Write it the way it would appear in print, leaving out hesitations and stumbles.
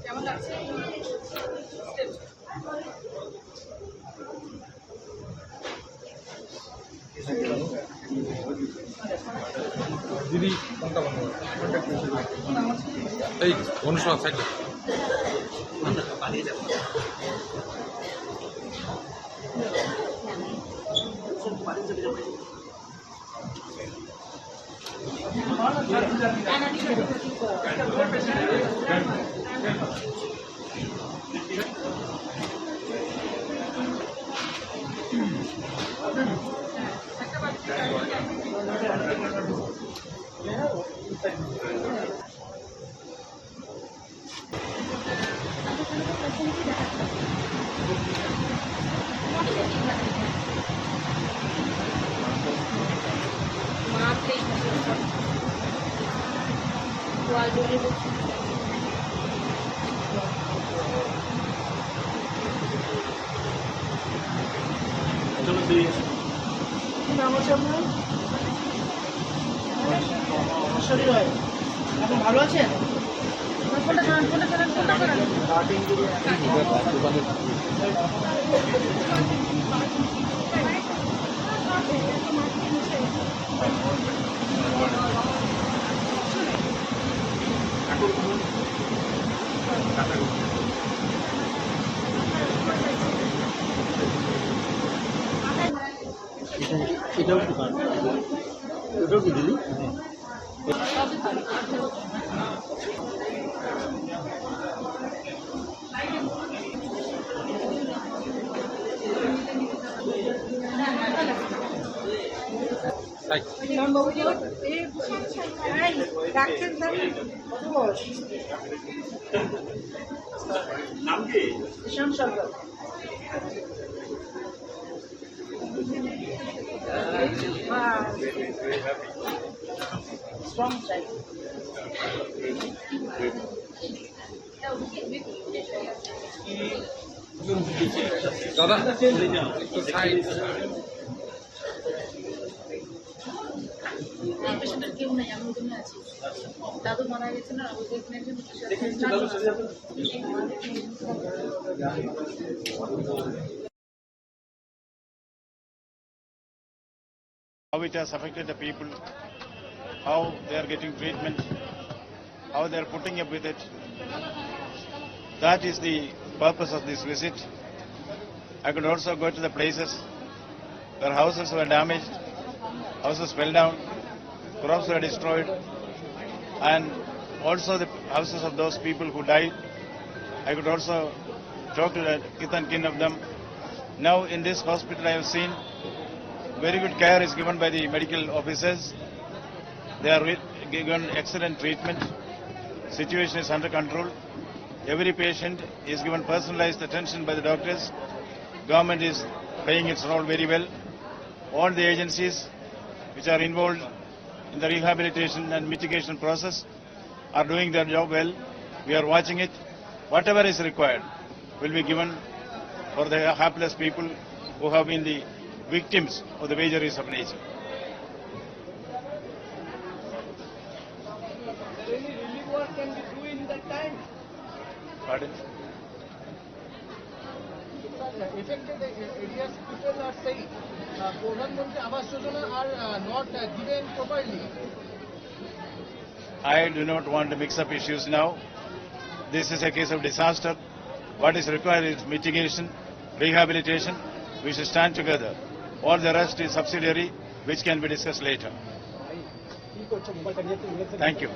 কেমন লাগছে? দিদি কোনটা বন্ধ এই অনুষ্ঠান সাইডে পালিয়ে যাবো শরীর হয় এখন ভালো আছেন? এটাও দোকান এটাও কি দিদি নাম কি? শ্যাম সরকার। Strong side. দাদা একটু সাইড পেশেন্টের কেউ নেই, আমি ওখানে আছি। দাদু মারা গেছে না, ওদের এখানে একজন how it has affected the people, how they are getting treatment, how they are putting up with it. That is the purpose of this visit. I could also go to the places where houses were damaged, houses fell down, crops were destroyed, and also the houses of those people who died. I could also talk to the kith and kin of them. Now in this hospital I have seen very good care is given by the medical officers. They are given excellent treatment. Situation is under control. Every patient is given personalized attention by the doctors. Government is playing its role very well. All the agencies which are involved in the rehabilitation and mitigation process are doing their job well. We are watching it. Whatever is required will be given for the hapless people who have been the victims of the vagaries of nature. Any relief work can be do in that time? Pardon? Affected areas people are saying Pradhan Mantri Awas Yojana are not given properly. I do not want to mix up issues now. This is a case of disaster. What is required is mitigation, rehabilitation. We should stand together. All the rest is subsidiary, which can be discussed later. Thank you.